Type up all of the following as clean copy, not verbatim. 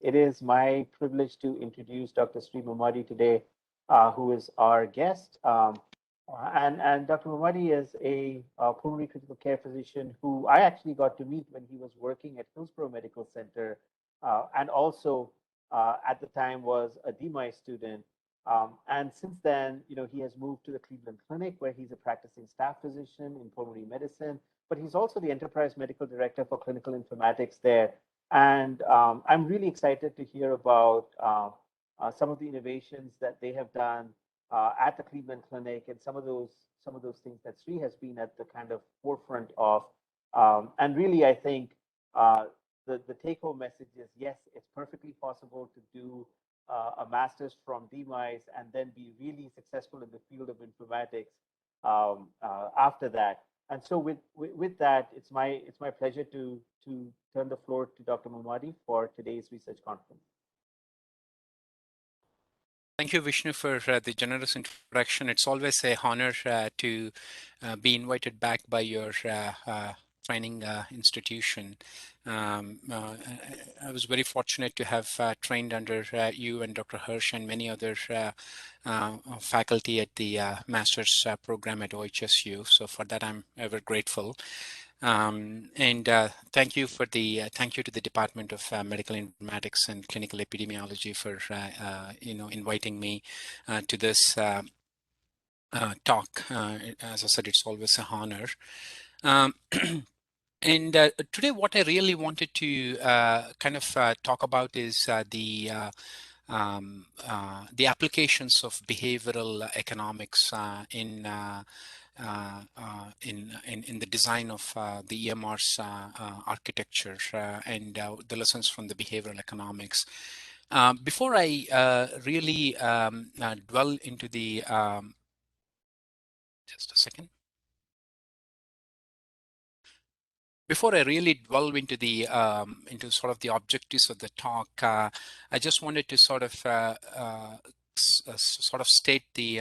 It is my privilege to introduce Dr. Sri Mummadi today, who is our guest. And Dr. Mummadi is a pulmonary critical care physician who I actually got to meet when he was working at Hillsborough Medical Center, and also at the time was a DMI student. And since then, he has moved to the Cleveland Clinic, where he's a practicing staff physician in pulmonary medicine, but he's also the enterprise medical director for clinical informatics there. And I'm really excited to hear about some of the innovations that they have done at the Cleveland Clinic, and some of those things that Sri has been at the kind of forefront of. And really, I think the take-home message is yes, it's perfectly possible to do a master's from DMICE and then be really successful in the field of informatics after that. And so with that, it's my pleasure to turn the floor to Dr. Mummadi for today's research conference. Thank you, Vishnu, for the generous introduction. It's always a honor to be invited back by your training institution. I was very fortunate to have trained under you and Dr. Hirsch and many other faculty at the master's program at OHSU. So for that, I'm ever grateful. And thank you to the Department of Medical Informatics and Clinical Epidemiology for inviting me to this talk. As I said, it's always an honor. And today, what I really wanted to talk about is the applications of behavioral economics in the design of the EMR's architecture and the lessons from the behavioral economics. Before I really dwell into the just a second. Before I really delve into the into sort of the objectives of the talk, I just wanted to sort of state the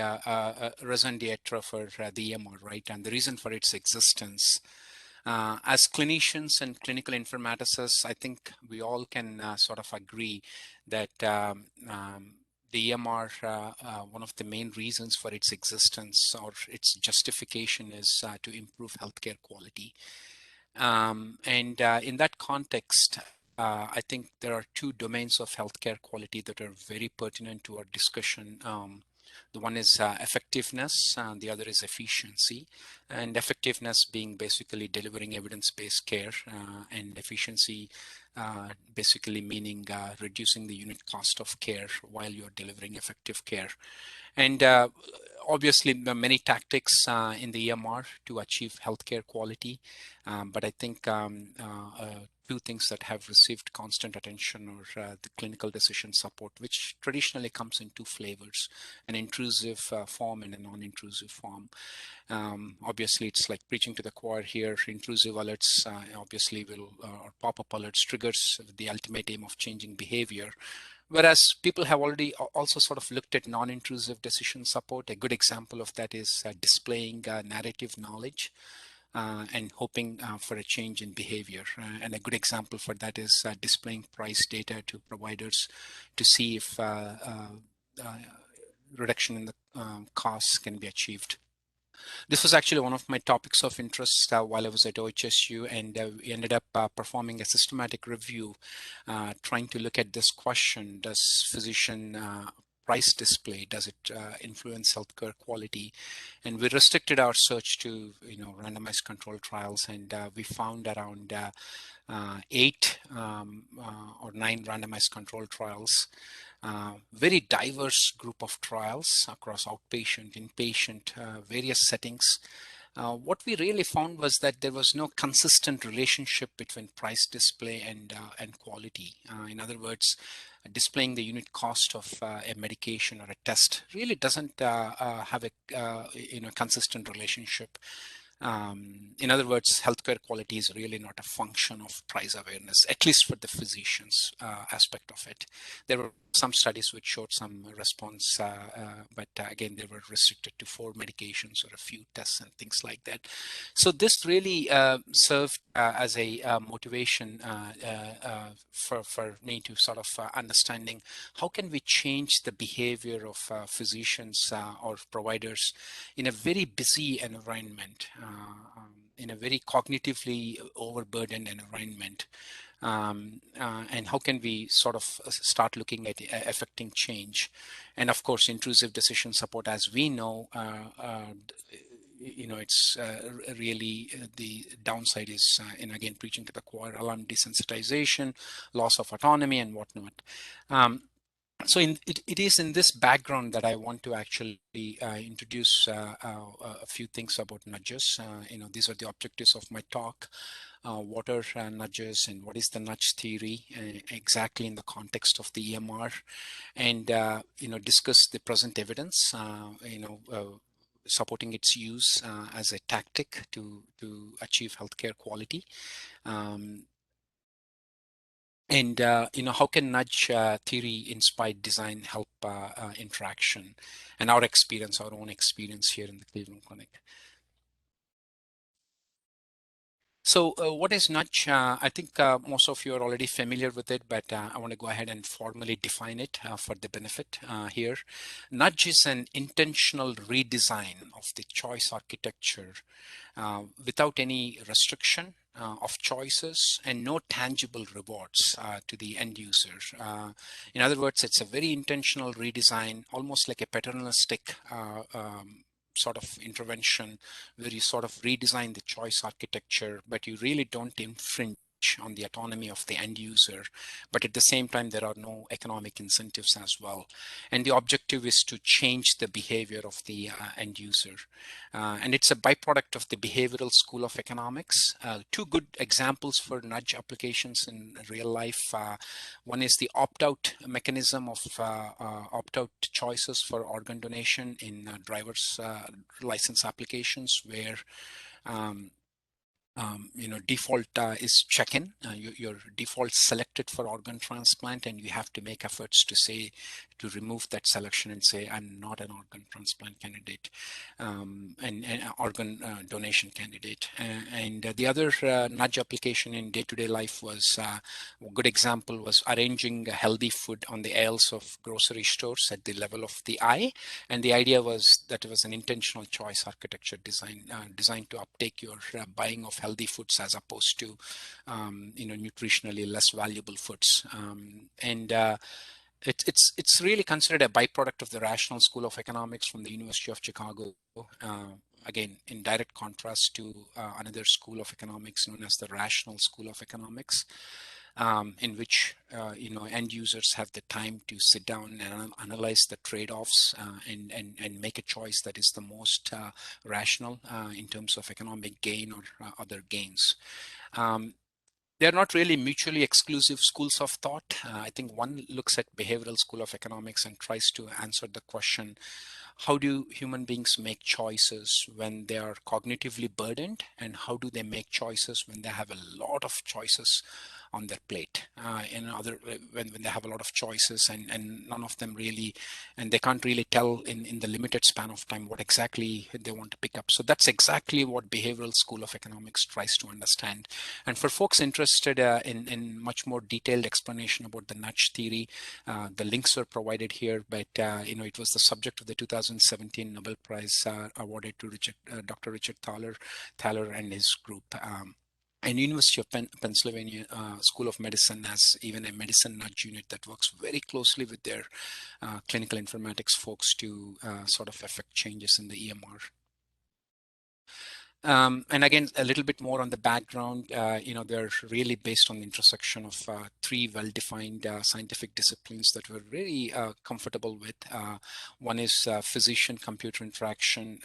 raison d'etre for the EMR, right, and the reason for its existence. As clinicians and clinical informaticists, I think we all can sort of agree that the EMR, one of the main reasons for its existence or its justification is to improve healthcare quality. And in that context, I think there are two domains of healthcare quality that are very pertinent to our discussion. The one is effectiveness, and the other is efficiency. And effectiveness being basically delivering evidence-based care, and efficiency basically meaning reducing the unit cost of care while you're delivering effective care. And obviously, there are many tactics in the EMR to achieve healthcare quality, but I think two things that have received constant attention are the clinical decision support, which traditionally comes in two flavors, an intrusive form and a non-intrusive form. Obviously, it's like preaching to the choir here. Intrusive alerts obviously will, or pop-up alerts triggers the ultimate aim of changing behavior. Whereas people have already also sort of looked at non-intrusive decision support. A good example of that is displaying narrative knowledge and hoping for a change in behavior. And a good example for that is displaying price data to providers to see if reduction in the costs can be achieved. This was actually one of my topics of interest while I was at OHSU, and we ended up performing a systematic review trying to look at this question: does physician price display, does it influence healthcare quality? And we restricted our search to randomized controlled trials, and we found around 8 or 9 randomized controlled trials. Very diverse group of trials across outpatient, inpatient, various settings. What we really found was that there was no consistent relationship between price display and quality. In other words, displaying the unit cost of a medication or a test really doesn't have a consistent relationship. In other words, healthcare quality is really not a function of price awareness, at least for the physicians aspect of it. There were some studies which showed some response, but again, they were restricted to 4 medications or a few tests and things like that. So this really served as a motivation for me to sort of understanding how can we change the behavior of physicians or providers in a very busy environment, in a very cognitively overburdened environment. And how can we sort of start looking at affecting change? And of course, intrusive decision support, as we know, it's really the downside is, and again, preaching to the choir, alarm desensitization, loss of autonomy, and whatnot. So it is in this background that I want to actually introduce a few things about nudges. These are the objectives of my talk. What are nudges and what is the nudge theory exactly in the context of the EMR, and discuss the present evidence, supporting its use as a tactic to achieve healthcare quality. And how can nudge theory inspired design help interaction and our own experience here in the Cleveland Clinic? So what is nudge? I think most of you are already familiar with it, but I want to go ahead and formally define it for the benefit here. Nudge is an intentional redesign of the choice architecture without any restriction of choices and no tangible rewards to the end user. In other words, it's a very intentional redesign, almost like a paternalistic sort of intervention where you sort of redesign the choice architecture, but you really don't infringe on the autonomy of the end user, but at the same time there are no economic incentives as well, and the objective is to change the behavior of the end user, and it's a byproduct of the behavioral school of economics. Two good examples for nudge applications in real life. One is the opt-out mechanism of opt-out choices for organ donation in driver's license applications, where um, default is check-in. Your default selected for organ transplant, and you have to make efforts to remove that selection and say, I'm not an organ transplant candidate, and organ donation candidate. And the other nudge application in day-to-day life was a good example was arranging healthy food on the aisles of grocery stores at the level of the eye. And the idea was that it was an intentional choice architecture design designed to uptake your buying of healthy foods as opposed to nutritionally less valuable foods. And it's really considered a byproduct of the rational school of economics from the University of Chicago. Again, in direct contrast to another school of economics known as the rational school of economics, in which end users have the time to sit down and analyze the trade-offs and make a choice that is the most rational in terms of economic gain or other gains. They're not really mutually exclusive schools of thought. I think one looks at behavioral school of economics and tries to answer the question, how do human beings make choices when they are cognitively burdened, and how do they make choices when they have a lot of choices on their plate? When they have a lot of choices and none of them really, and they can't really tell in the limited span of time what exactly they want to pick up. So that's exactly what behavioral school of economics tries to understand. And for folks interested in much more detailed explanation about the nudge theory, the links are provided here, but it was the subject of the 2017 Nobel Prize awarded to Dr. Richard Thaler and his group. And University of Pennsylvania School of Medicine has even a medicine nudge unit that works very closely with their clinical informatics folks to sort of affect changes in the EMR. And again, a little bit more on the background. They're really based on the intersection of three well-defined scientific disciplines that we're really comfortable with. One is physician-computer interaction.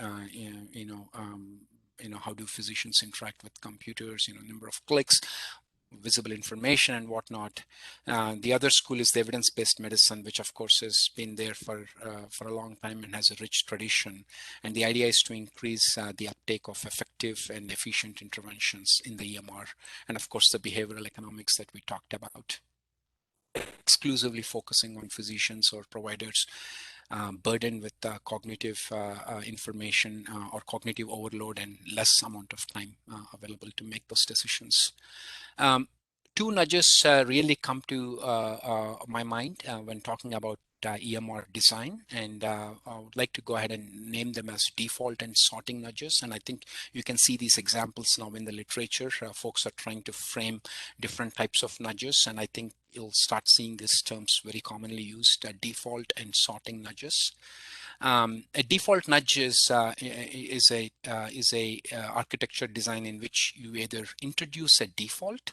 How do physicians interact with computers? Number of clicks. visible information and whatnot. The other school is the evidence-based medicine, which of course has been there for a long time and has a rich tradition. And the idea is to increase the uptake of effective and efficient interventions in the EMR, and of course the behavioral economics that we talked about, exclusively focusing on physicians or providers burdened with cognitive information or cognitive overload and less amount of time available to make those decisions. Two nudges really come to my mind when talking about EMR design, and I would like to go ahead and name them as default and sorting nudges. And I think you can see these examples now in the literature. Folks are trying to frame different types of nudges, and I think you'll start seeing these terms very commonly used, default and sorting nudges. A default nudge is a architecture design in which you either introduce a default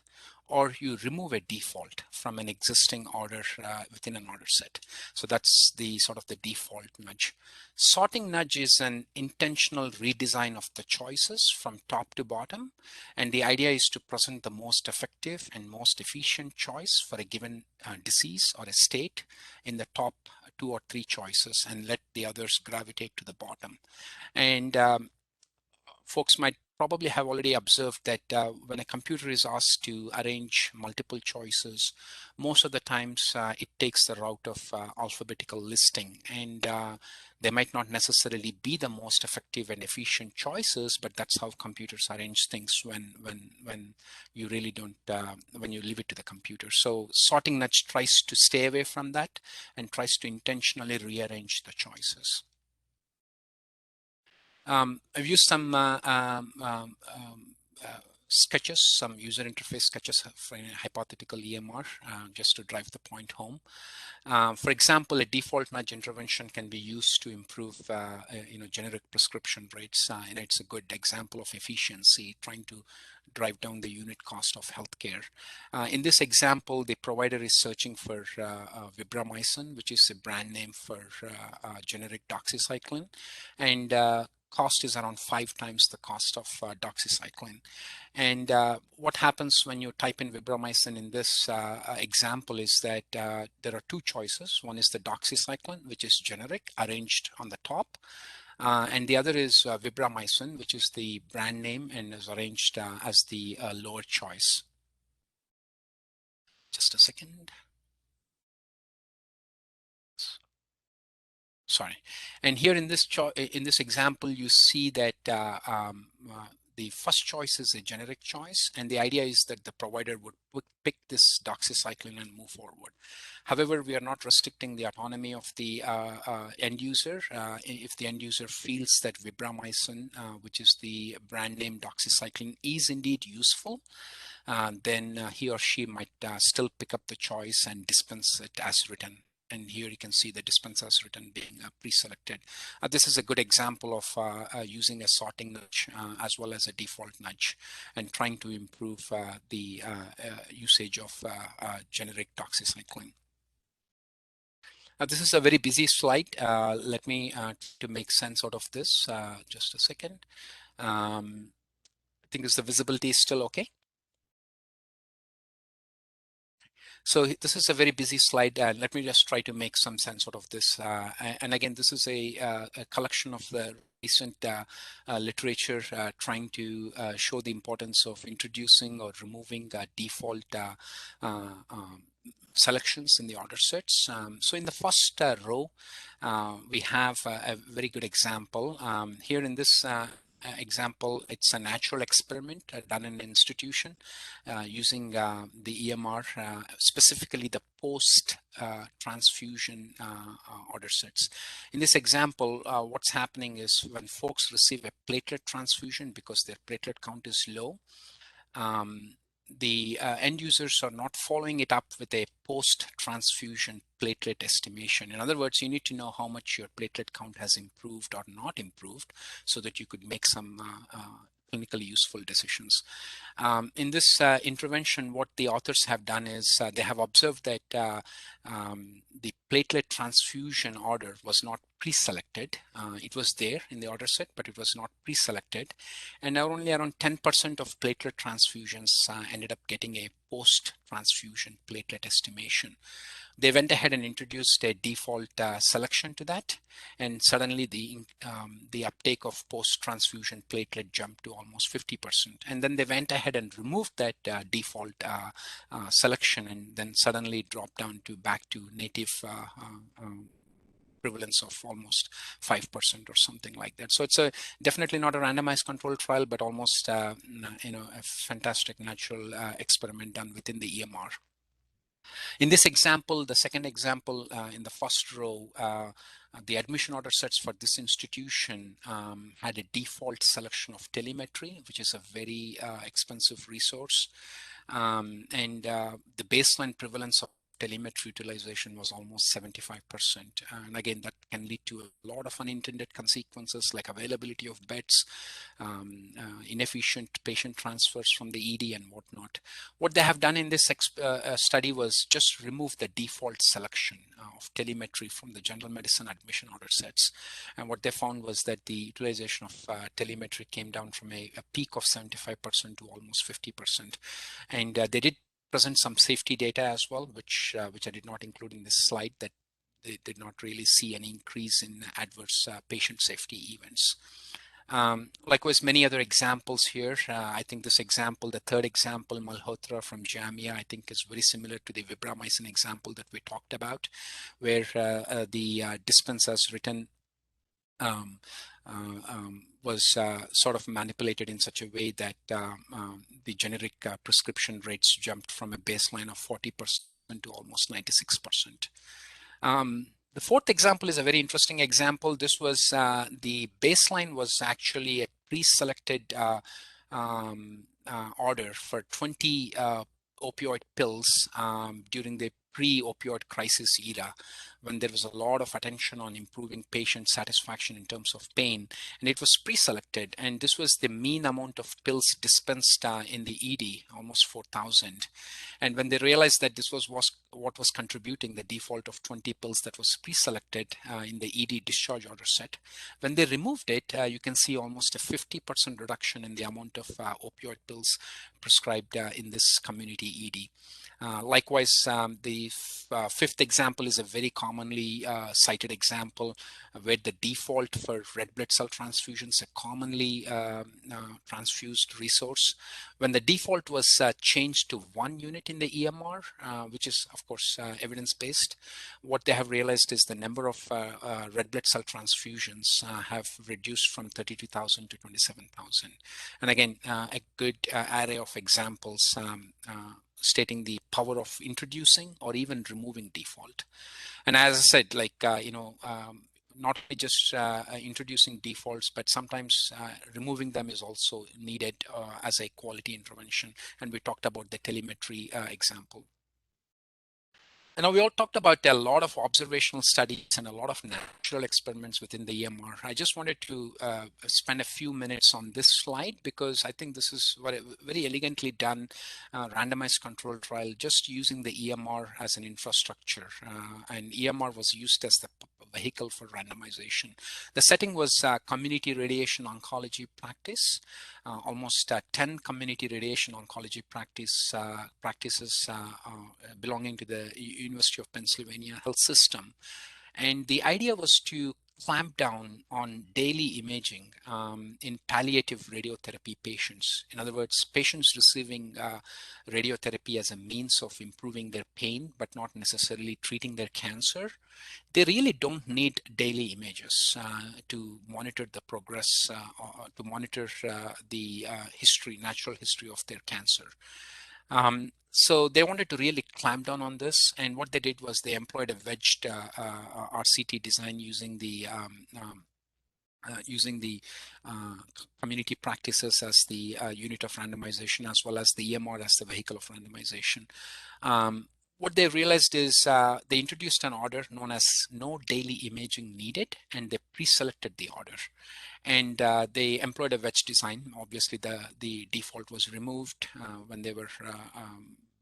or you remove a default from an existing order within an order set. So that's the sort of the default nudge. Sorting nudge is an intentional redesign of the choices from top to bottom. And the idea is to present the most effective and most efficient choice for a given disease or a state in the top 2 or 3 choices and let the others gravitate to the bottom. And folks might probably have already observed that when a computer is asked to arrange multiple choices, most of the times it takes the route of alphabetical listing, and they might not necessarily be the most effective and efficient choices, but that's how computers arrange things when you really don't when you leave it to the computer. So sorting nudge tries to stay away from that and tries to intentionally rearrange the choices. I've used some sketches, some user interface sketches for a hypothetical EMR, just to drive the point home. For example, a default nudge intervention can be used to improve, generic prescription rates. And it's a good example of efficiency, trying to drive down the unit cost of healthcare. In this example, the provider is searching for vibramycin, which is a brand name for generic doxycycline, and cost is around 5 times the cost of doxycycline. And what happens when you type in vibramycin in this example is that there are 2 choices. One is the doxycycline, which is generic, arranged on the top. And the other is vibramycin, which is the brand name and is arranged as the lower choice. Just a second. Sorry. And here in this example, you see that the first choice is a generic choice, and the idea is that the provider would pick this doxycycline and move forward. However, we are not restricting the autonomy of the end user. If the end user feels that vibramycin, which is the brand name doxycycline, is indeed useful, then he or she might still pick up the choice and dispense it as written. And here you can see the dispense as written being pre-selected. This is a good example of using a sorting nudge as well as a default nudge and trying to improve the usage of generic doxycycline. This is a very busy slide. Let me to make sense out of this. Just a second. I think the visibility is still okay. So this is a very busy slide. Let me just try to make some sense out of this. And again, this is a collection of the recent literature trying to show the importance of introducing or removing default selections in the order sets. So in the first row, we have a very good example. Here in this example, it's a natural experiment done in an institution using the EMR, specifically the post transfusion order sets. In this example, what's happening is when folks receive a platelet transfusion because their platelet count is low, the end users are not following it up with a post-transfusion platelet estimation. In other words, you need to know how much your platelet count has improved or not improved so that you could make some clinically useful decisions. In this intervention, what the authors have done is they have observed that the platelet transfusion order was not pre-selected. It was there in the order set, but it was not pre-selected. And now only around 10% of platelet transfusions ended up getting a post-transfusion platelet estimation. They went ahead and introduced a default selection to that, and suddenly the uptake of post-transfusion platelet jumped to almost 50%. And then they went ahead and removed that default selection, and then suddenly dropped down to back to native prevalence of almost 5% or something like that. So it's a definitely not a randomized controlled trial, but almost a fantastic natural experiment done within the EMR. In this example, the second example in the first row, the admission order sets for this institution had a default selection of telemetry, which is a very expensive resource. And the baseline prevalence of telemetry utilization was almost 75%. And again, that can lead to a lot of unintended consequences like availability of beds, inefficient patient transfers from the ED and whatnot. What they have done in this study was just remove the default selection of telemetry from the general medicine admission order sets. And what they found was that the utilization of telemetry came down from a peak of 75% to almost 50%. And they did present some safety data as well, which I did not include in this slide, that they did not really see any increase in adverse patient safety events. Likewise, many other examples here. I think this example, the third example, Malhotra from Jamia, I think is very similar to the vibramycin example that we talked about, where the dispense as written was sort of manipulated in such a way that the generic prescription rates jumped from a baseline of 40% to almost 96%. The fourth example is a very interesting example. This was the baseline was actually a pre-selected order for 20 opioid pills during the pre-opioid crisis era, when there was a lot of attention on improving patient satisfaction in terms of pain, and it was pre-selected, and this was the mean amount of pills dispensed in the ED, almost 4,000. And when they realized that this was what was contributing the default of 20 pills that was pre-selected in the ED discharge order set, when they removed it, you can see almost a 50% reduction in the amount of opioid pills prescribed in this community ED. Likewise, the fifth example is a very commonly cited example where the default for red blood cell transfusions, a commonly transfused resource, when the default was changed to 1 unit in the EMR, which is of course evidence-based, what they have realized is the number of red blood cell transfusions have reduced from 32,000 to 27,000. And again, a good array of examples stating the power of introducing or even removing default. And as I said, like, not only just introducing defaults, but sometimes removing them is also needed as a quality intervention. And we talked about the telemetry example. And now we all talked about a lot of observational studies and a lot of natural experiments within the EMR. I just wanted to spend a few minutes on this slide because I think this is very elegantly done randomized control trial just using the EMR as an infrastructure. And EMR was used as the vehicle for randomization. The setting was community radiation oncology practice. Almost 10 community radiation oncology practices belonging to the University of Pennsylvania Health System. And the idea was to clamp down on daily imaging in palliative radiotherapy patients. In other words, patients receiving radiotherapy as a means of improving their pain, but not necessarily treating their cancer. They really don't need daily images to monitor the progress, or to monitor the natural history of their cancer. So they wanted to really clamp down on this, and what they did was they employed a wedged RCT design using the community practices as the unit of randomization, as well as the EMR as the vehicle of randomization. What they realized is they introduced an order known as no daily imaging needed, and they pre-selected the order. And they employed a wedge design. Obviously, the default was removed when they were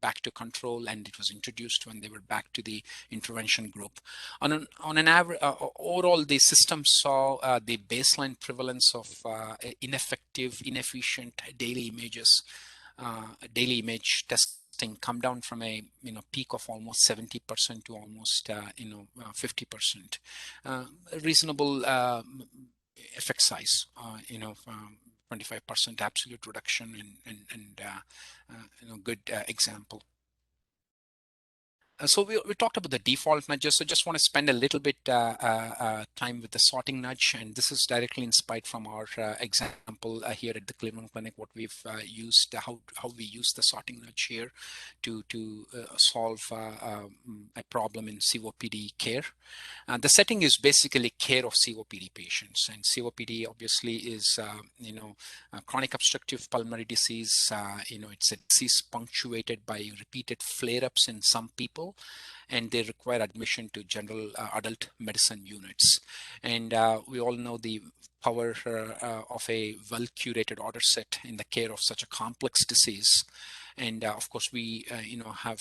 back to control, and it was introduced when they were back to the intervention group. On an average, overall, the system saw the baseline prevalence of ineffective, inefficient daily image testing come down from a peak of almost 70% to almost 50%. Reasonable effect size, 25% absolute reduction, and good example. So we talked about the default nudges. So just want to spend a little bit time with the sorting nudge, and this is directly inspired from our example here at the Cleveland Clinic. What we've used, how we use the sorting nudge here to solve a problem in COPD care. The setting is basically care of COPD patients, and COPD obviously is chronic obstructive pulmonary disease. It's a disease punctuated by repeated flare-ups in some people, and they require admission to general adult medicine units. And we all know the power of a well-curated order set in the care of such a complex disease. And of course, we have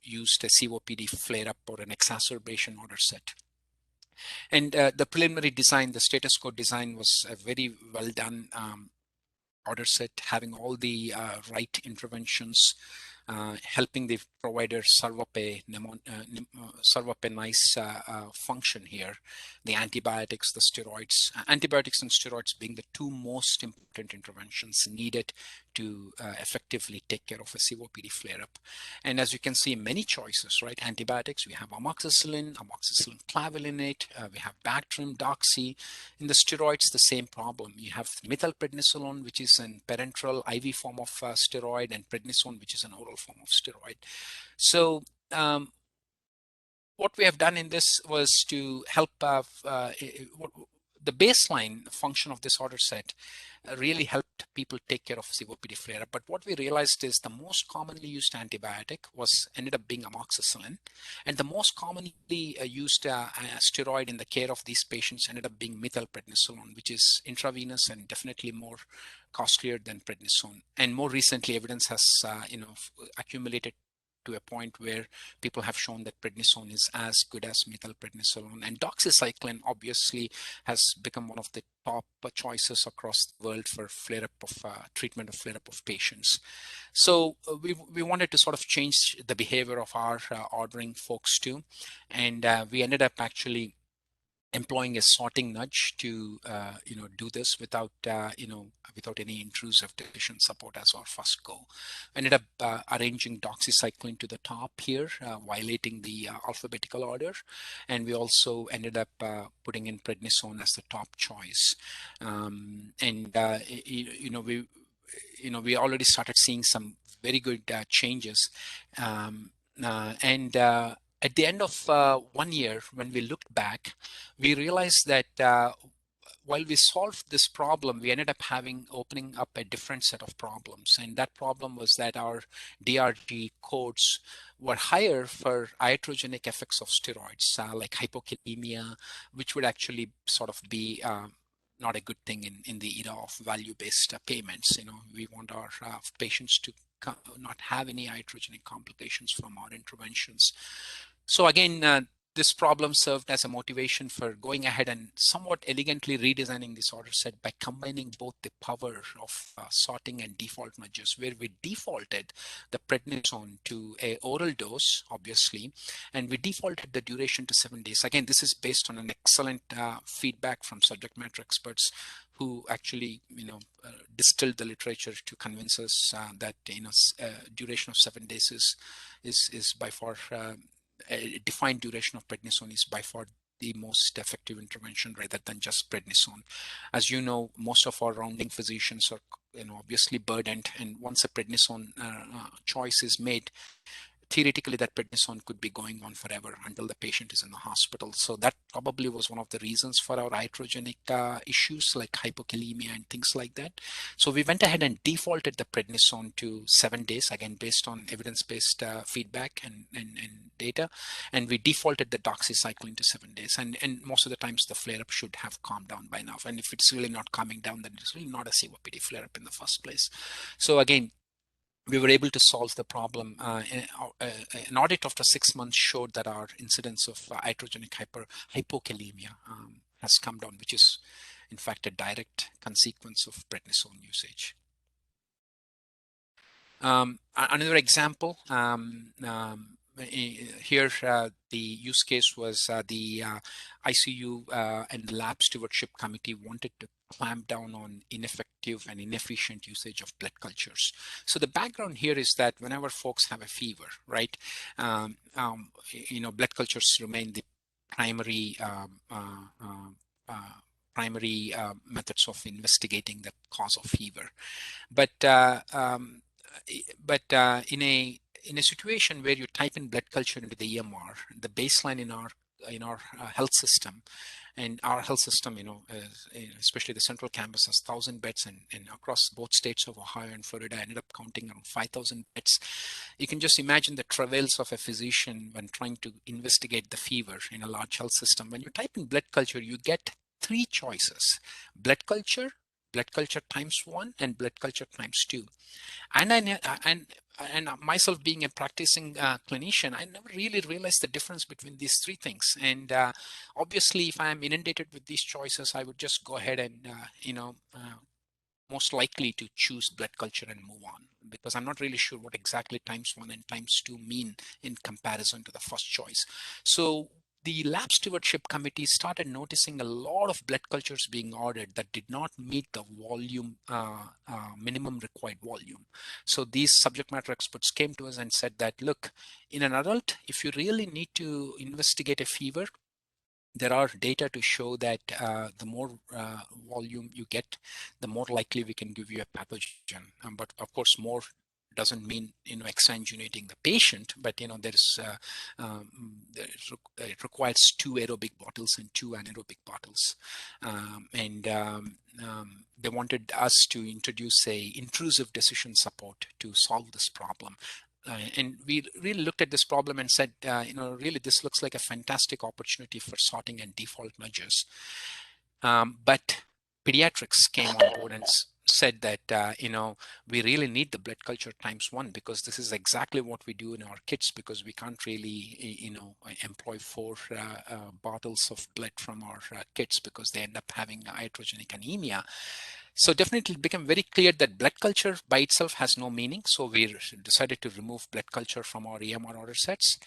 used a COPD flare-up or an exacerbation order set. And the preliminary design, the status code design, was a very well done order set, having all the right interventions, helping the provider serve up a nice function here. The antibiotics, the steroids, antibiotics and steroids being the two most important interventions needed to effectively take care of a COPD flare-up. And as you can see, many choices, right? Antibiotics, we have amoxicillin clavulinate, we have Bactrim, Doxy. In the steroids, the same problem. You have methylprednisolone, which is an parenteral IV form of steroid, and prednisone, which is an oral form of steroid. So what we have done in this was to help the baseline function of this order set really helped people take care of COPD flare-up. But what we realized is the most commonly used antibiotic ended up being amoxicillin, and the most commonly used steroid in the care of these patients ended up being methylprednisolone, which is intravenous and definitely more costlier than prednisone. And more recently, evidence has accumulated to a point where people have shown that prednisone is as good as methylprednisolone. And doxycycline obviously has become one of the top choices across the world for flare-up of treatment of flare-up of patients. So we wanted to sort of change the behavior of our ordering folks too, and we ended up actually employing a sorting nudge to do this without any intrusive decision support as our first goal. We ended up arranging doxycycline to the top here, violating the alphabetical order, and we also ended up putting in prednisone as the top choice. We already started seeing some very good changes, at the end of 1 year, when we looked back, we realized that while we solved this problem, we ended up opening up a different set of problems. And that problem was that our DRG codes were higher for iatrogenic effects of steroids, like hypokalemia, which would actually sort of be not a good thing in the era of value-based payments. We want our patients to not have any iatrogenic complications from our interventions. So again, this problem served as a motivation for going ahead and somewhat elegantly redesigning this order set by combining both the power of sorting and default nudges, where we defaulted the prednisone to a oral dose, obviously, and we defaulted the duration to 7 days. Again, this is based on an excellent feedback from subject matter experts who actually, distilled the literature to convince us that duration of 7 days is by far a defined duration of prednisone is by far the most effective intervention rather than just prednisone. As you know, most of our rounding physicians are obviously burdened, and once a prednisone choice is made, theoretically that prednisone could be going on forever until the patient is in the hospital. So that probably was one of the reasons for our iatrogenic issues like hypokalemia and things like that. So we went ahead and defaulted the prednisone to 7 days, again based on evidence-based feedback and data, and we defaulted the doxycycline to 7 days. And most of the times the flare-up should have calmed down by now. And if it's really not calming down, then it's really not a COPD flare-up in the first place. So again, we were able to solve the problem. An audit after 6 months showed that our incidence of iatrogenic hypokalemia has come down, which is in fact a direct consequence of prednisone usage. Another example, here the use case was the ICU and lab stewardship committee wanted to clamp down on ineffective and inefficient usage of blood cultures. So the background here is that whenever folks have a fever, right, blood cultures remain the primary methods of investigating the cause of fever. But in a situation where you type in blood culture into the EMR, the baseline in our health system, and our health system, especially the central campus, has 1,000 beds, and across both states of Ohio and Florida, I ended up counting around 5,000 beds. You can just imagine the travails of a physician when trying to investigate the fever in a large health system. When you type in blood culture, you get three choices: blood culture times 1, and blood culture times 2. And and myself being a practicing clinician, I never really realized the difference between these three things. And obviously, if I'm inundated with these choices, I would just go ahead and most likely to choose blood culture and move on, because I'm not really sure what exactly times 1 and times 2 mean in comparison to the first choice. So the lab stewardship committee started noticing a lot of blood cultures being ordered that did not meet the volume, minimum required volume. So these subject matter experts came to us and said that, look, in an adult, if you really need to investigate a fever, there are data to show that the more volume you get, the more likely we can give you a pathogen. But of course, more doesn't mean exsanguinating the patient, but it requires 2 aerobic bottles and 2 anaerobic bottles, they wanted us to introduce a intrusive decision support to solve this problem. And we really looked at this problem and said, really, this looks like a fantastic opportunity for sorting and default nudges. But pediatrics came on board and said that, we really need the blood culture times 1, because this is exactly what we do in our kids, because we can't really, employ 4 bottles of blood from our kids, because they end up having iatrogenic anemia. So definitely it became very clear that blood culture by itself has no meaning. So we decided to remove blood culture from our EMR order sets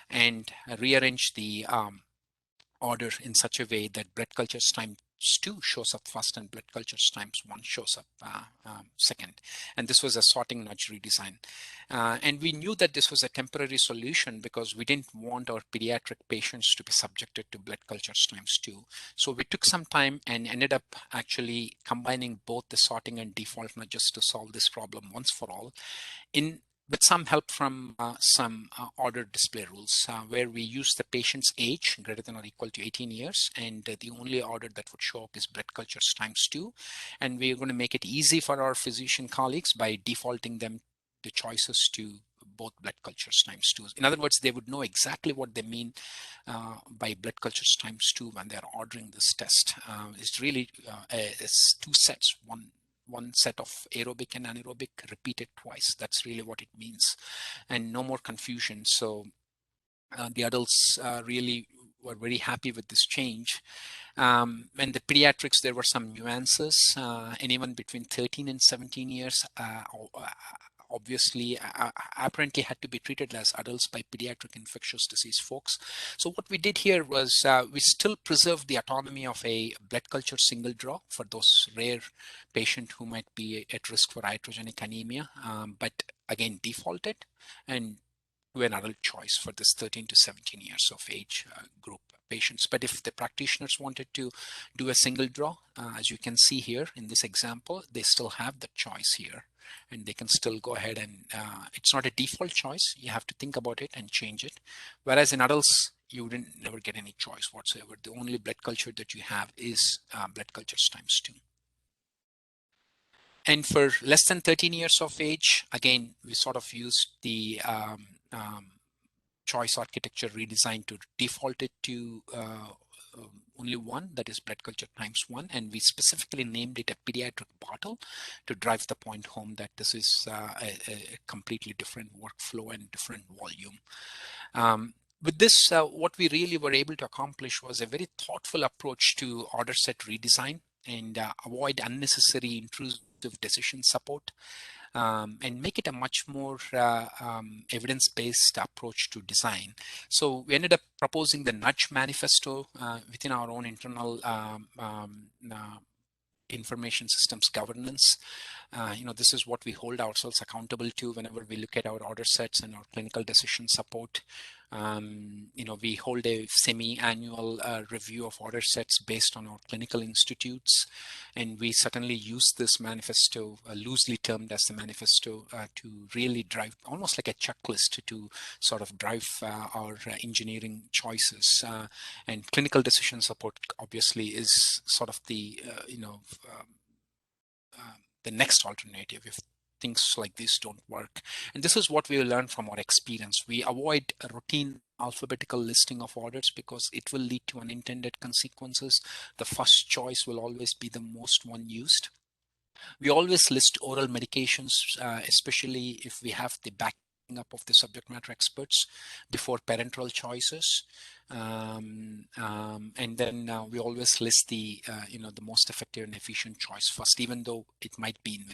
and rearrange the order in such a way that blood cultures times 2 shows up first and blood cultures times 1 shows up second. And this was a sorting nudge redesign. And we knew that this was a temporary solution because we didn't want our pediatric patients to be subjected to blood cultures times 2. So we took some time and ended up actually combining both the sorting and default nudges to solve this problem once for all, with some help from some order display rules, where we use the patient's age greater than or equal to 18 years, and the only order that would show up is blood cultures times 2. And we're going to make it easy for our physician colleagues by defaulting them the choices to both blood cultures times 2. In other words, they would know exactly what they mean by blood cultures times 2 when they're ordering this test. It's really it's 2 sets, one set of aerobic and anaerobic repeated twice. That's really what it means, and no more confusion. So the adults really were very happy with this change. And the pediatrics, there were some nuances. Anyone between 13 and 17 years obviously apparently had to be treated as adults by pediatric infectious disease folks. So what we did here was we still preserved the autonomy of a blood culture single draw for those rare patients who might be at risk for iatrogenic anemia, but again defaulted and to an adult choice for this 13 to 17 years of age group patients. But if the practitioners wanted to do a single draw, as you can see here in this example, they still have the choice here, and they can still go ahead and it's not a default choice. You have to think about it and change it. Whereas in adults, you wouldn't never get any choice whatsoever. The only blood culture that you have is blood cultures times 2. And for less than 13 years of age, again, we sort of used the choice architecture redesign to default it to only one, that is blood culture times one, and we specifically named it a pediatric bottle to drive the point home that this is a completely different workflow and different volume. With this, what we really were able to accomplish was a very thoughtful approach to order set redesign and avoid unnecessary intrusive decision support, and make it a much more evidence-based approach to design. So we ended up proposing the nudge manifesto within our own internal information systems governance. This is what we hold ourselves accountable to whenever we look at our order sets and our clinical decision support. We hold a semi-annual review of order sets based on our clinical institutes, and we certainly use this manifesto, loosely termed as the manifesto, to really drive, almost like a checklist to sort of drive our engineering choices. And clinical decision support obviously is sort of the next alternative if things like this don't work. And this is what we learn from our experience. We avoid a routine alphabetical listing of orders because it will lead to unintended consequences. The first choice will always be the most one used. We always list oral medications, especially if we have the backing up of the subject matter experts before parenteral choices. And then we always list the most effective and efficient choice first, even though it might be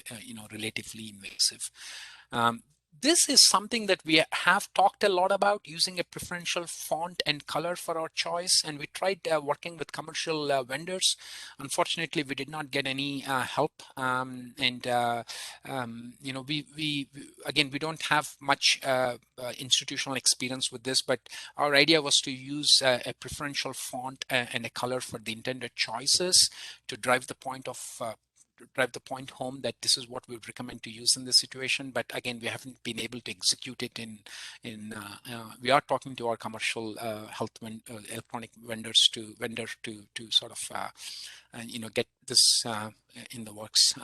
relatively invasive. This is something that we have talked a lot about, using a preferential font and color for our choice, and we tried working with commercial vendors. Unfortunately, we did not get any help, we again, we don't have much institutional experience with this, but our idea was to use a preferential font and a color for the intended choices to drive the point home that this is what we would recommend to use in this situation. But again, we haven't been able to execute it we are talking to our commercial electronic vendors to sort of get this in the works.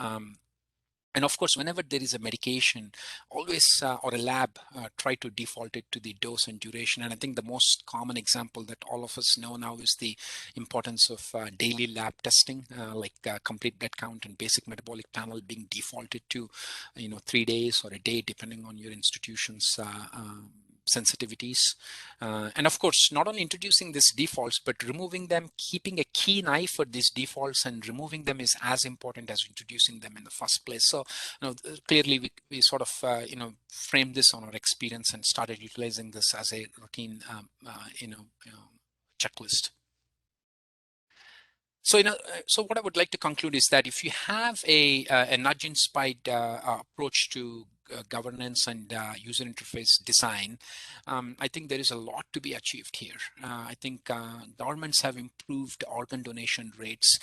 And of course, whenever there is a medication, always or a lab, try to default it to the dose and duration. And I think the most common example that all of us know now is the importance of daily lab testing, like complete blood count and basic metabolic panel being defaulted to, 3 days or a day, depending on your institution's sensitivities. And of course, not only introducing these defaults, but removing them, keeping a keen eye for these defaults and removing them is as important as introducing them in the first place. So clearly we sort of framed this on our experience and started utilizing this as a routine checklist. So, so what I would like to conclude is that if you have a nudge-inspired approach to governance and user interface design, I think there is a lot to be achieved here. I think governments have improved organ donation rates.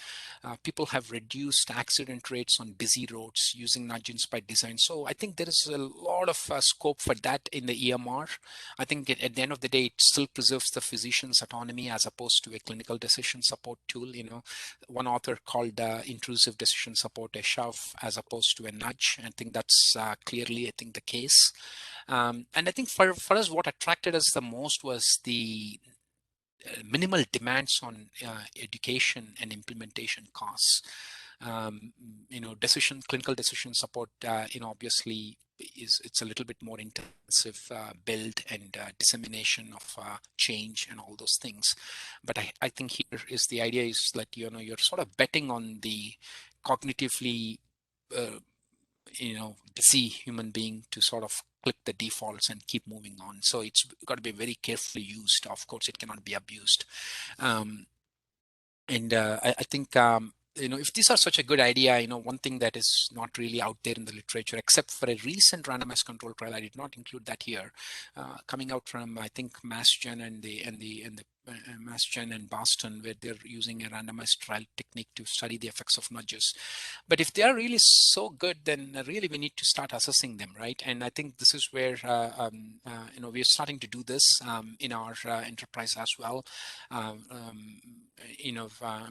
People have reduced accident rates on busy roads using nudge-inspired design. So I think there is a lot of scope for that in the EMR. I think at the end of the day, it still preserves the physician's autonomy as opposed to a clinical decision support tool. One author called intrusive decision support a shove as opposed to a nudge. I think that's clearly, I think, the case. And I think for us, what attracted us the most was the minimal demands on education and implementation costs. Clinical decision support, obviously it's a little bit more intensive build and dissemination of change and all those things. But I think here is the idea is that, you're sort of betting on the cognitively, busy human being to sort of click the defaults and keep moving on. So it's got to be very carefully used. Of course, it cannot be abused. I think, if these are such a good idea, one thing that is not really out there in the literature, except for a recent randomized control trial, I did not include that here, coming out from, I think, Mass Gen and Mass Gen and Boston, where they're using a randomized trial technique to study the effects of nudges. But if they are really so good, then really we need to start assessing them, right? And I think this is where we're starting to do this in our enterprise as well. I'm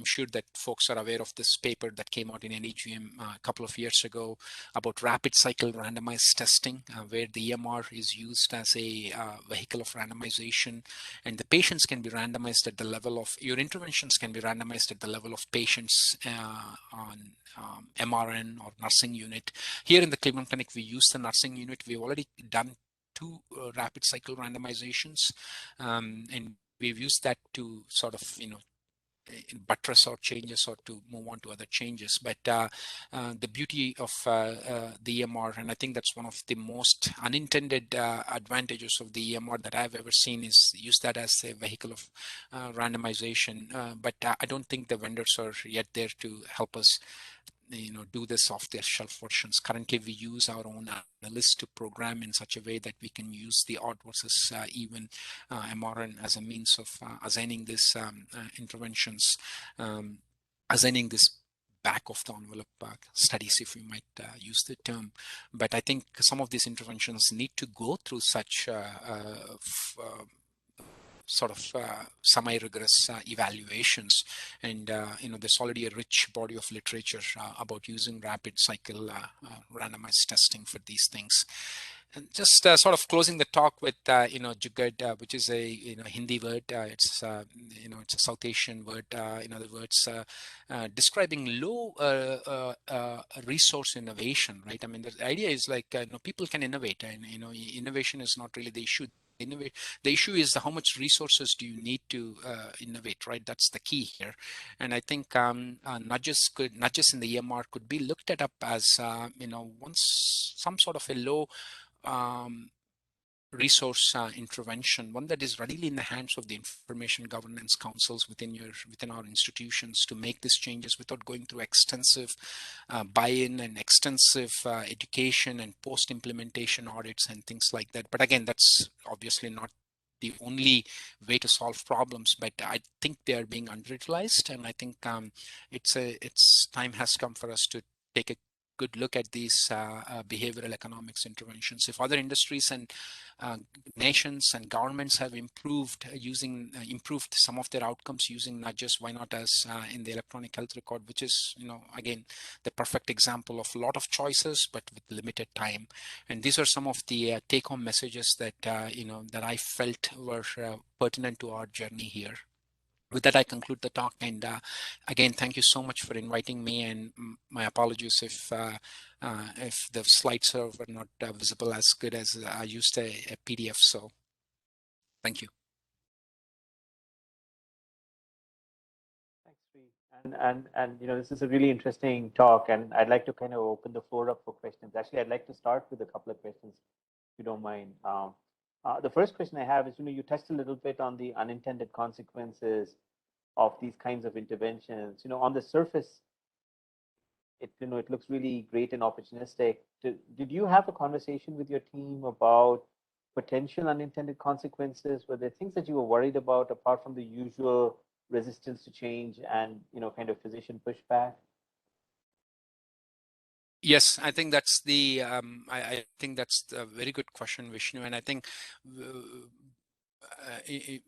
sure that folks are aware of this paper that came out in NEGM a couple of years ago about rapid cycle randomized testing, where the EMR is used as a vehicle of randomization, and the patients can be randomized randomized at the level of your interventions can be randomized at the level of patients on MRN or nursing unit. Here in the Cleveland Clinic, we use the nursing unit. We've already done two rapid cycle randomizations, and we've used that to sort of, buttress or changes or to move on to other changes. But the beauty of the EMR, and I think that's one of the most unintended advantages of the EMR that I've ever seen, is use that as a vehicle of randomization. But I don't think the vendors are yet there to help us do this off their shelf versions. Currently we use our own analysts to program in such a way that we can use the odd versus even MRN as a means of assigning this interventions, assigning this back of the envelope studies, if we might use the term. But I think some of these interventions need to go through such sort of semi-rigorous evaluations, and there's already a rich body of literature about using rapid cycle randomized testing for these things. And just sort of closing the talk with Jugaad, which is a Hindi word. It's it's a South Asian word. In other words, describing low resource innovation, right? I mean, the idea is like people can innovate, and innovation is not really the issue. The issue is how much resources do you need to innovate, right? That's the key here. And I think nudges in the EMR could be looked at up as once some sort of a low resource intervention, one that is readily in the hands of the information governance councils within our institutions to make these changes without going through extensive buy-in and extensive education and post-implementation audits and things like that. But again, that's obviously not the only way to solve problems, but I think they are being underutilized, and I think it's time has come for us to take a good look at these behavioral economics interventions. If other industries and nations and governments have improved some of their outcomes using nudges, why not us in the electronic health record, which is again the perfect example of a lot of choices but with limited time. And these are some of the take-home messages that that I felt were pertinent to our journey here. With that, I conclude the talk, and again, thank you so much for inviting me, and my apologies if the slides were not visible as good as I used a PDF. So thank you. Thanks, Sri. And this is a really interesting talk, and I'd like to kind of open the floor up for questions. Actually, I'd like to start with a couple of questions, if you don't mind. The first question I have is, you touched a little bit on the unintended consequences of these kinds of interventions. On the surface, it looks really great and opportunistic. Did you have a conversation with your team about potential unintended consequences? Were there things that you were worried about apart from the usual resistance to change and kind of physician pushback? Yes, I think that's I think that's a very good question, Vishnu, and I think a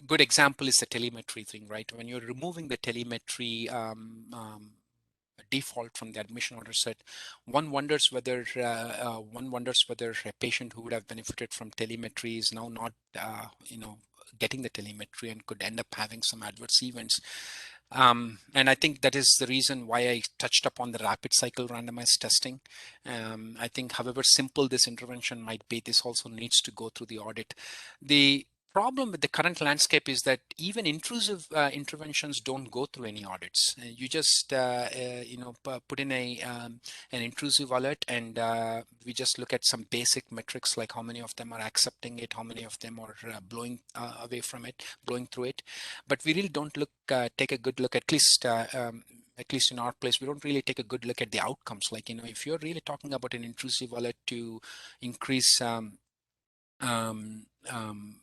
good example is the telemetry thing, right? When you're removing the telemetry default from the admission order set, one wonders whether a patient who would have benefited from telemetry is now not getting the telemetry and could end up having some adverse events. And I think that is the reason why I touched upon the rapid cycle randomized testing. I think however simple this intervention might be, this also needs to go through the audit. The problem with the current landscape is that even intrusive interventions don't go through any audits. You just put in an intrusive alert, and we just look at some basic metrics like how many of them are accepting it, how many of them are blowing away from it, blowing through it. But we really don't take a good look, at least in our place, we don't really take a good look at the outcomes. Like, if you're really talking about an intrusive alert to increase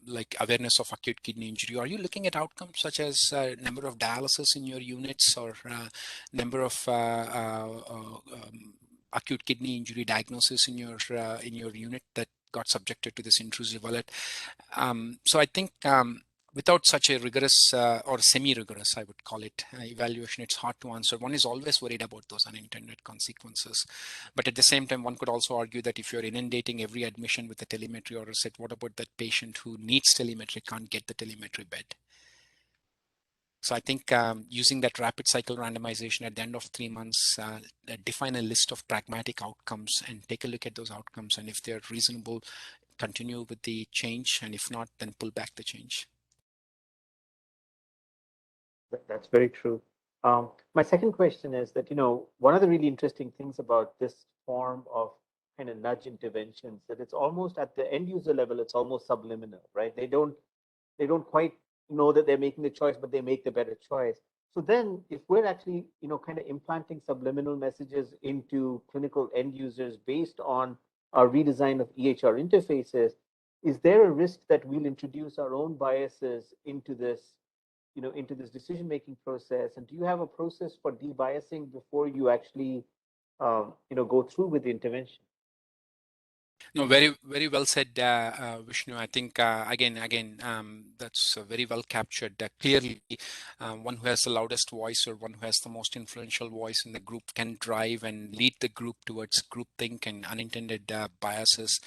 like awareness of acute kidney injury, are you looking at outcomes such as number of dialysis in your units, or number of acute kidney injury diagnosis in your unit that got subjected to this intrusive alert? So I think without such a rigorous or semi-rigorous, I would call it, evaluation, it's hard to answer. One is always worried about those unintended consequences. But at the same time, one could also argue that if you're inundating every admission with a telemetry or a set, what about that patient who needs telemetry, can't get the telemetry bed? So I think using that rapid cycle randomization at the end of 3 months, define a list of pragmatic outcomes and take a look at those outcomes. And if they're reasonable, continue with the change. And if not, then pull back the change. That's very true. My second question is that, one of the really interesting things about this form of kind of nudge interventions that it's almost at the end user level, it's almost subliminal, right? They don't quite know that they're making the choice, but they make the better choice. So then if we're actually, kind of implanting subliminal messages into clinical end users based on our redesign of EHR interfaces, is there a risk that we'll introduce our own biases into this decision making process? And do you have a process for debiasing before you actually go through with the intervention? No, very, very well said, Vishnu. I think that's very well captured. Clearly, one who has the loudest voice or one who has the most influential voice in the group can drive and lead the group towards groupthink and unintended biases.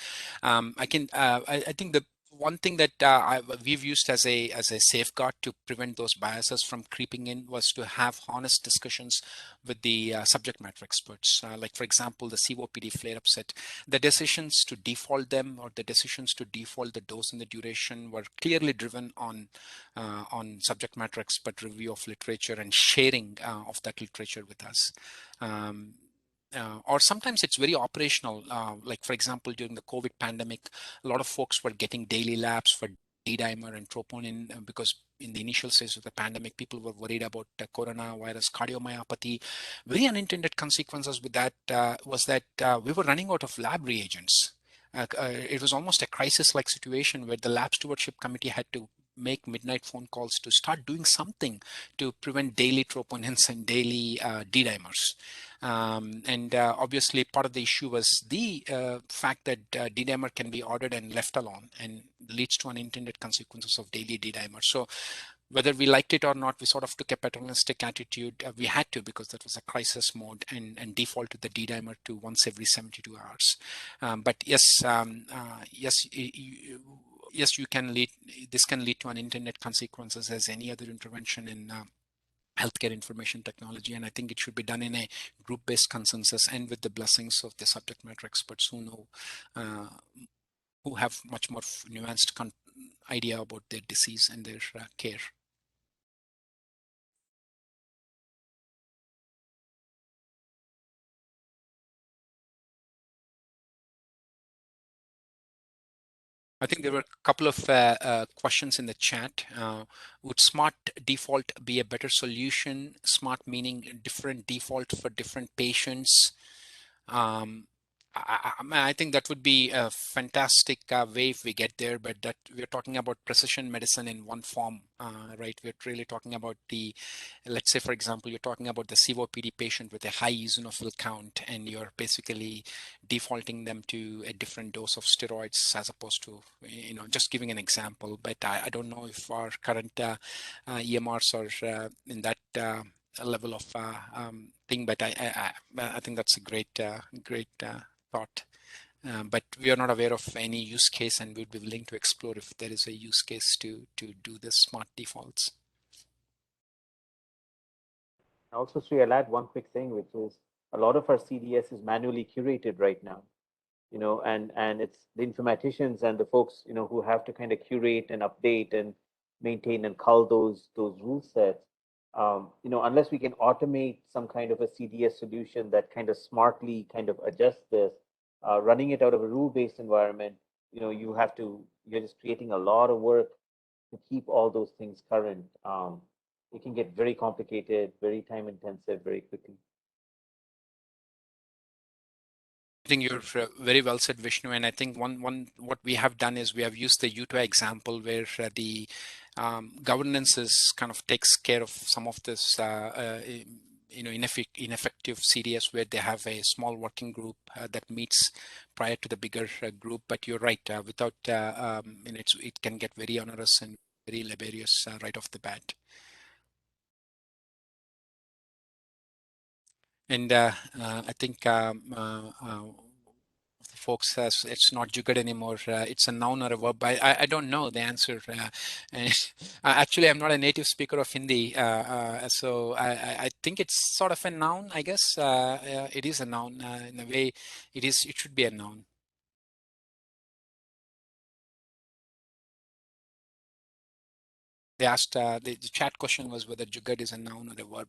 I think the one thing that we've used as a safeguard to prevent those biases from creeping in was to have honest discussions with the subject matter experts. Like for example, the COPD flare-up set, the decisions to default them or the decisions to default the dose and the duration were clearly driven on subject matter expert review of literature and sharing of that literature with us. Or sometimes it's very operational. Like for example, during the COVID pandemic, a lot of folks were getting daily labs for D-dimer and troponin because in the initial stage of the pandemic, people were worried about coronavirus cardiomyopathy. Very unintended consequences with that was that we were running out of lab reagents. It was almost a crisis-like situation where the lab stewardship committee had to make midnight phone calls to start doing something to prevent daily troponins and daily D-dimers. And obviously, part of the issue was the fact that D-dimer can be ordered and left alone and leads to unintended consequences of daily D-dimer. So whether we liked it or not, we sort of took a paternalistic attitude. We had to because that was a crisis mode and defaulted the D-dimer to once every 72 hours. But yes, yes, you can lead. This can lead to unintended consequences as any other intervention in healthcare information technology, and I think it should be done in a group-based consensus and with the blessings of the subject matter experts who know, who have much more nuanced idea about their disease and their care. I think there were a couple of questions in the chat. Would smart default be a better solution? Smart meaning different default for different patients. I think that would be a fantastic way if we get there, but that we're talking about precision medicine in one form, right? We're really talking about let's say, for example, you're talking about the COPD patient with a high eosinophil count, and you're basically defaulting them to a different dose of steroids as opposed to, just giving an example. But I don't know if our current EMRs are in that level of thing, but I think that's a great thought. But we are not aware of any use case, and we'd be willing to explore if there is a use case to do the smart defaults. Also, Sri, I'll add one quick thing, which is a lot of our CDS is manually curated right now, and it's the informaticians and the folks, who have to kind of curate and update and maintain and cull those rule sets. Unless we can automate some kind of a CDS solution that kind of smartly kind of adjusts this, running it out of a rule-based environment, you're just creating a lot of work to keep all those things current. It can get very complicated, very time intensive, very quickly. I think you're very well said, Vishnu. And I think one what we have done is we have used the UTI example where the governance is kind of takes care of some of this ineffective CDS where they have a small working group that meets prior to the bigger group. But you're right, without it can get very onerous and very laborious right off the bat. And I think folks says it's not jugad anymore. It's a noun or a verb. I don't know the answer. And actually, I'm not a native speaker of Hindi, so I think it's sort of a noun. I guess it is a noun in a way. It should be a noun. They asked the chat question was whether jugad is a noun or a verb.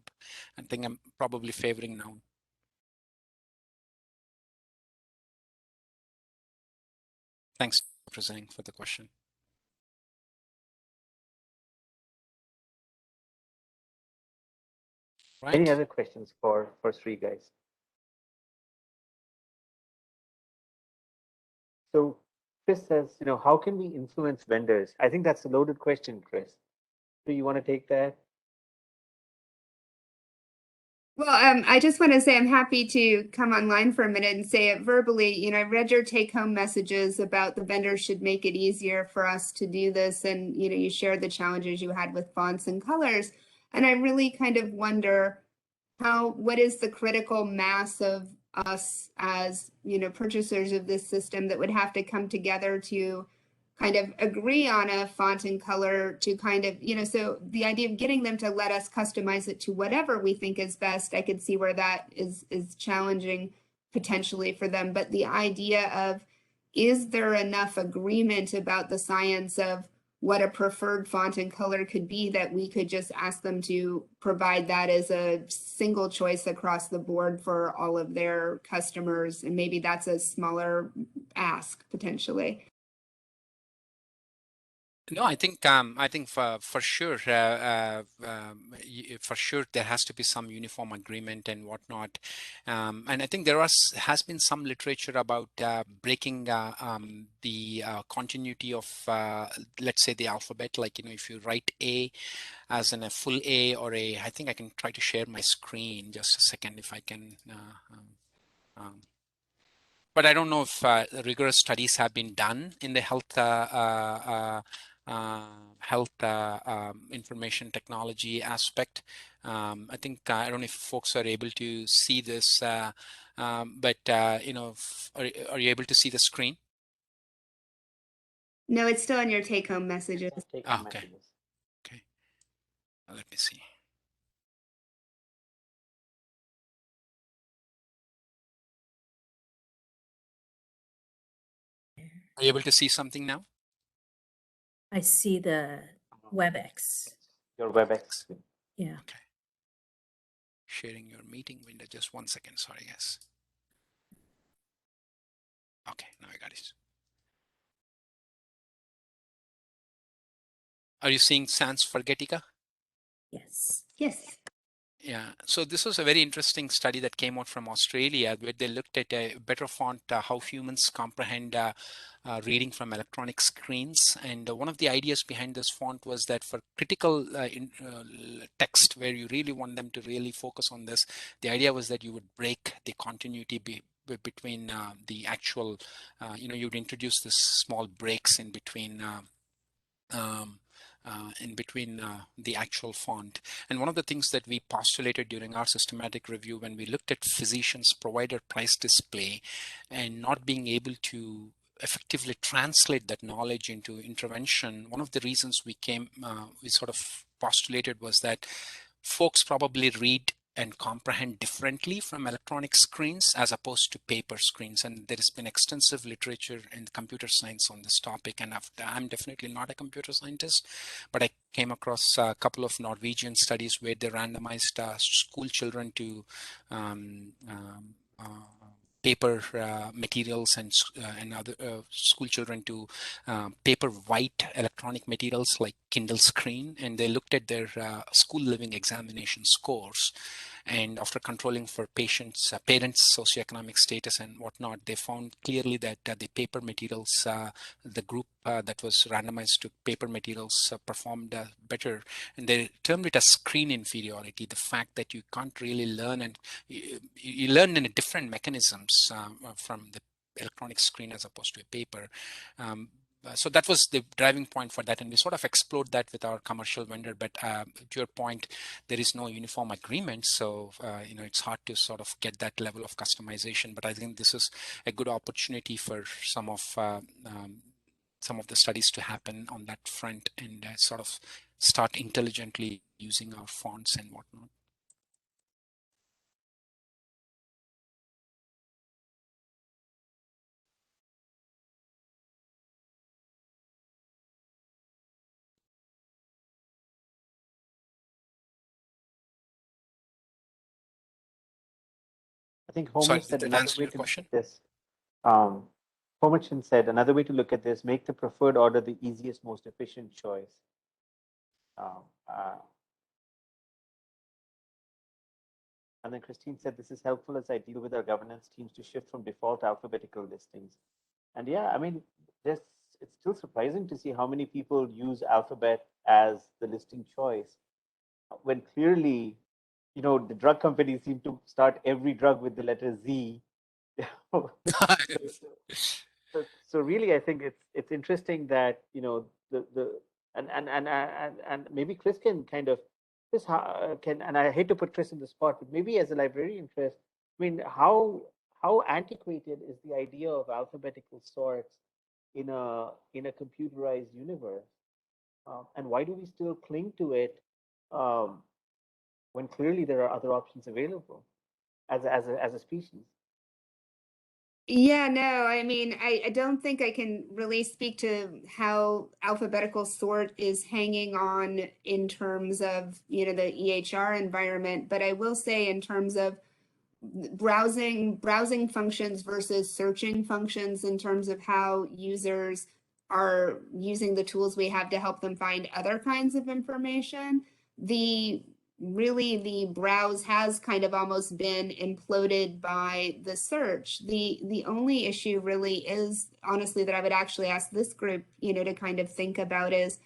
I think I'm probably favoring noun. Thanks, presenting for the question. Right. Any other questions for Sri, guys? So Chris says, how can we influence vendors? I think that's a loaded question, Chris. Do you want to take that? Well, I just want to say I'm happy to come online for a minute and say it verbally. I read your take-home messages about the vendors should make it easier for us to do this, and you shared the challenges you had with fonts and colors. And I really kind of wonder what is the critical mass of us as purchasers of this system that would have to come together to kind of agree on a font and color to kind of, so the idea of getting them to let us customize it to whatever we think is best, I could see where that is challenging potentially for them. But the idea of, is there enough agreement about the science of what a preferred font and color could be that we could just ask them to provide that as a single choice across the board for all of their customers? And maybe that's a smaller ask potentially. No, I think for sure for sure there has to be some uniform agreement and whatnot, and I think has been some literature about breaking the continuity of let's say the alphabet. Like if you write A as in a full A or a, I think I can try to share my screen just a second if I can. But I don't know if rigorous studies have been done in the health information technology aspect. I think I don't know if folks are able to see this, but are you able to see the screen? No, it's still on your take-home messages. Oh, okay. Okay. Let me see. Are you able to see something now? I see the WebEx. Your WebEx. Yeah. Okay. Sharing your meeting window. Just 1 second. Sorry, guys. Okay, now I got it. Are you seeing Sans Forgetica? Yes. Yes. Yeah, so this was a very interesting study that came out from Australia where they looked at a better font, how humans comprehend reading from electronic screens. And one of the ideas behind this font was that for critical text where you really want them to really focus on this, the idea was that you would break the continuity between the actual, you would introduce this small breaks in between um, the actual font. And one of the things that we postulated during our systematic review when we looked at physicians provider price display and not being able to effectively translate that knowledge into intervention, one of the reasons we sort of postulated was that folks probably read and comprehend differently from electronic screens as opposed to paper screens. And there has been extensive literature in computer science on this topic. And I'm definitely not a computer scientist, but I came across a couple of Norwegian studies where they randomized school children to paper materials and other school children to paper white electronic materials like Kindle screen, and they looked at their school living examination scores. And after controlling for parents' socioeconomic status and whatnot, they found clearly that the paper materials, the group that was randomized to paper materials performed better. And they termed it as screen inferiority, the fact that you can't really learn, and you learn in a different mechanisms from the electronic screen as opposed to a paper. so that was the driving point for that, and we sort of explored that with our commercial vendor. But to your point, there is no uniform agreement, so it's hard to sort of get that level of customization. But I think this is a good opportunity for some of the studies to happen on that front and sort of start intelligently using our fonts and whatnot. I think Sorry, Homer did said that another answer way your to look question? at this. Homichin said another way to look at this: make the preferred order the easiest, most efficient choice. Um, uh, and then Christine said this is helpful as I deal with our governance teams to shift from default alphabetical listings. And yeah, I mean, this it's still surprising to see how many people use alphabet as the listing choice when clearly, the drug companies seem to start every drug with the letter Z. so, so really, I think it's interesting that the and maybe Chris can kind of can, and I hate to put Chris in the spot, but maybe as a librarian, Chris, I mean, how antiquated is the idea of alphabetical sorts in a computerized universe, and why do we still cling to it when clearly there are other options available as a species? Yeah, no, I mean, I don't think I can really speak to how alphabetical sort is hanging on in terms of, the EHR environment, but I will say in terms of browsing functions versus searching functions in terms of how users are using the tools we have to help them find other kinds of information, the browse has kind of almost been imploded by the search. The only issue really is, honestly, that I would actually ask this group, to kind of think about is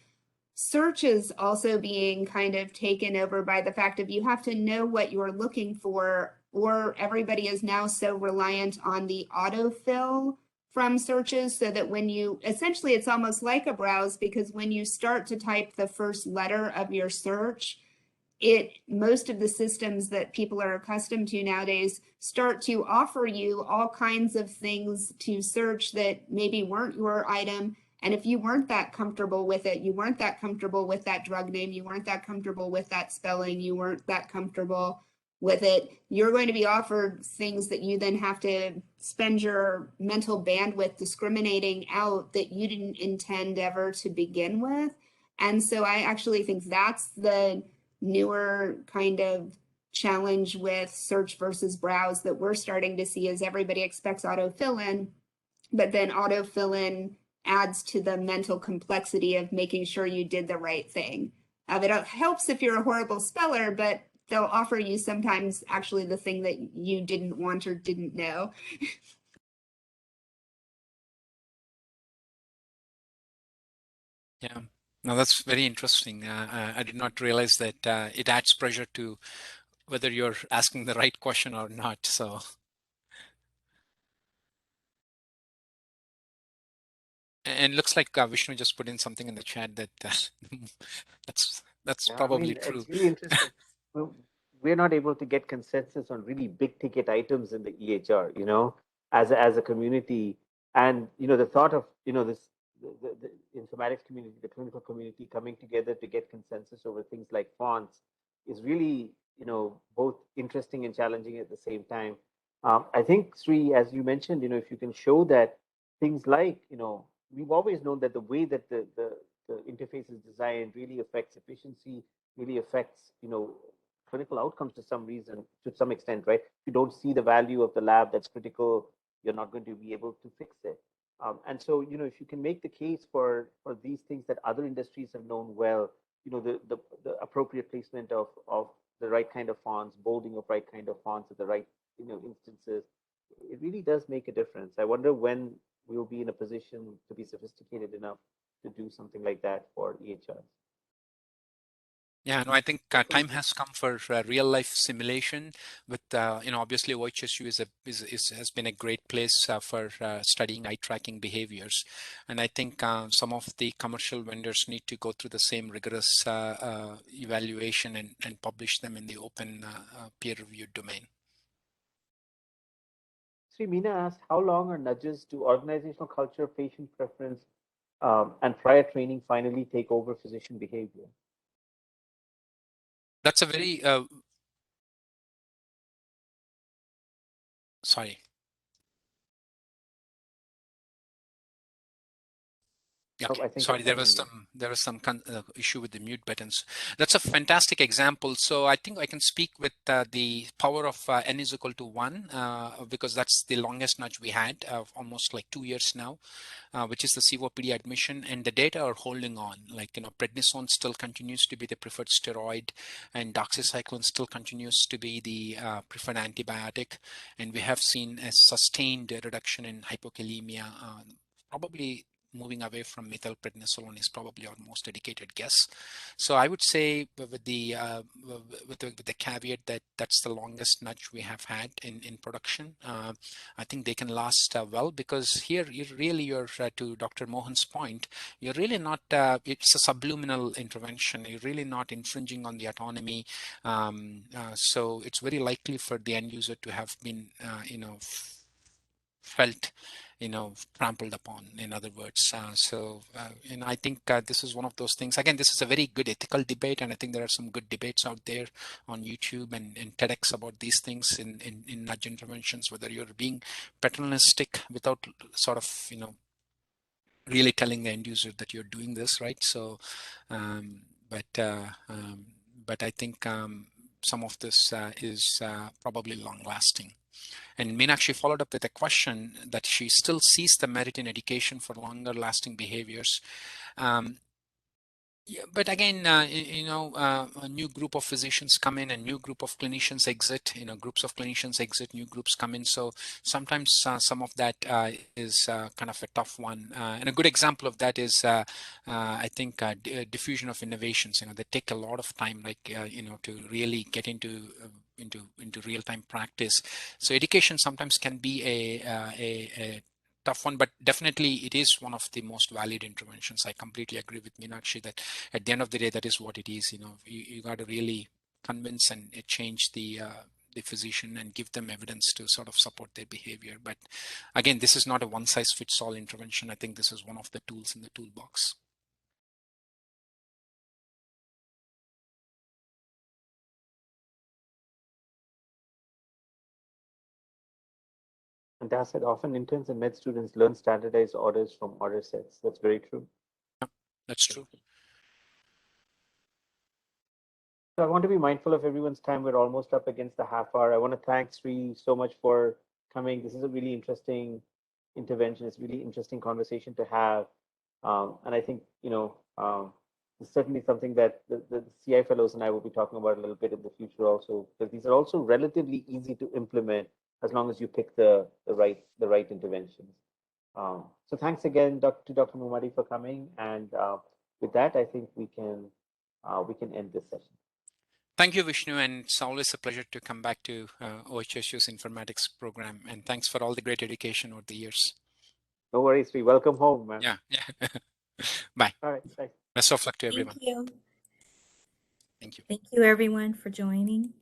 search is also being kind of taken over by the fact of you have to know what you're looking for, or everybody is now so reliant on the autofill from searches, so that when you essentially, it's almost like a browse, because when you start to type the first letter of your search, most of the systems that people are accustomed to nowadays start to offer you all kinds of things to search that maybe weren't your item. And if you weren't that comfortable with it, you weren't that comfortable with that drug name, you weren't that comfortable with that spelling, you weren't that comfortable with it, you're going to be offered things that you then have to spend your mental bandwidth discriminating out that you didn't intend ever to begin with. And so I actually think that's the newer kind of challenge with search versus browse that we're starting to see, is everybody expects autofill in, but then autofill in adds to the mental complexity of making sure you did the right thing. It helps if you're a horrible speller, but they'll offer you sometimes actually the thing that you didn't want or didn't know. Yeah, no, that's very interesting. I did not realize that it adds pressure to whether you're asking the right question or not. So, and looks like Vishnu just put in something in the chat that that's Yeah, I probably mean, true. it's really interesting. Well, we're not able to get consensus on really big ticket items in the EHR, as a community. And, the thought of, the informatics community, the clinical community coming together to get consensus over things like fonts is really, both interesting and challenging at the same time. I think, Sri, as you mentioned, if you can show that things like, we've always known that the way that the interface is designed really affects efficiency, really affects, clinical outcomes to some extent, right? If you don't see the value of the lab that's critical, you're not going to be able to fix it. And so, if you can make the case for these things that other industries have known well, the appropriate placement of the right kind of fonts, bolding of right kind of fonts at the right, instances, it really does make a difference. I wonder when we'll be in a position to be sophisticated enough to do something like that for EHRs. Yeah, no, I think time has come for real life simulation. With obviously OHSU has been a great place for studying eye tracking behaviors, and I think some of the commercial vendors need to go through the same rigorous evaluation and publish them in the open peer-reviewed domain. Sri Meena asked, how long are nudges to organizational culture, patient preference, and prior training finally take over physician behavior? That's a very sorry. Oh, Okay, I think sorry, it's happening. there was some issue with the mute buttons. That's a fantastic example. So I think I can speak with the power of n is equal to 1 because that's the longest nudge we had, almost like 2 years now, which is the COPD admission, and the data are holding on. Like, prednisone still continues to be the preferred steroid, and doxycycline still continues to be the preferred antibiotic, and we have seen a sustained reduction in hypokalemia, probably moving away from methylprednisolone is probably our most educated guess. So I would say with the caveat that that's the longest nudge we have had in production. I think they can last well, because here you're to Dr. Mohan's point, you're really not, it's a subliminal intervention. You're really not infringing on the autonomy. So it's very likely for the end user to have been, felt, trampled upon, in other words. And I think this is one of those things. Again, this is a very good ethical debate, and I think there are some good debates out there on YouTube and TEDx about these things in nudge interventions, whether you're being paternalistic without sort of, really telling the end user that you're doing this, right? So, but I think some of this is probably long lasting. And Meenakshi followed up with a question that she still sees the merit in education for longer lasting behaviors. Yeah, but again, a new group of physicians come in, a new group of clinicians exit, groups of clinicians exit, new groups come in. So sometimes some of that is kind of a tough one. And a good example of that is, I think, diffusion of innovations. They take a lot of time, like, to really get into real-time practice. So education sometimes can be a tough one, but definitely it is one of the most valued interventions. I completely agree with Meenakshi that at the end of the day, that is what it is. You got to really convince and change the physician and give them evidence to sort of support their behavior. But again, this is not a one size fits all intervention. I think this is one of the tools in the toolbox. And that's it. Often interns and med students learn standardized orders from order sets. That's very true. That's true. So I want to be mindful of everyone's time. We're almost up against the half hour. I want to thank Sri so much for coming. This is a really interesting intervention. It's a really interesting conversation to have. And I think, it's certainly something that the CI fellows and I will be talking about a little bit in the future also, because these are also relatively easy to implement as long as you pick the right interventions. So thanks again, to Dr. Mummadi, for coming. And with that, I think we can end this session. Thank you, Vishnu, and it's always a pleasure to come back to OHSU's informatics program. And thanks for all the great education over the years. No worries, Sri. Welcome home, man. Yeah. Bye. All right. Thanks. Best of luck to everyone. Thank you. Thank you. Thank you, everyone, for joining.